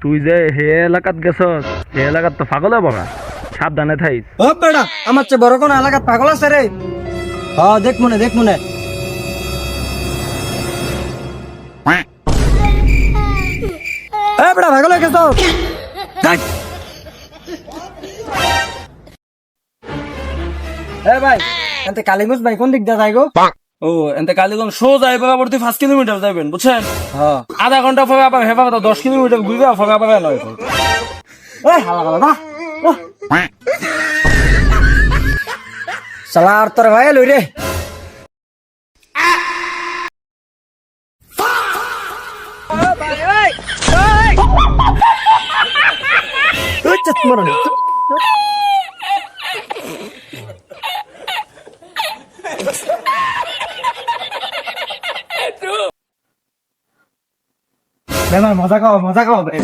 তুই যে হে এলাকাত গেছস, হে এলাকাত তো পাগল বগা, সাবধানে থাইস। ও বেড়া, আমার চেয়ে বড় কোন এলাকাত পাগল আছে রে? দেখ মনে বেড়া পাগল হয়ে গেছ। ভাই এতে কালীগঞ্জ ভাই কোন দিক দিয়ে যাই গো? ও এতে কালীগঞ্জ শো যাই পরবর্তী 5 কিলোমিটার যাবেন বুঝছেন। হ্যাঁ আধা ঘন্টা পরে আবার হেবা 10 কিলোমিটার ঘুরবে পরে আবার নয়। শালা আর তোর ভাই লই রে। মজা খাও ভাই।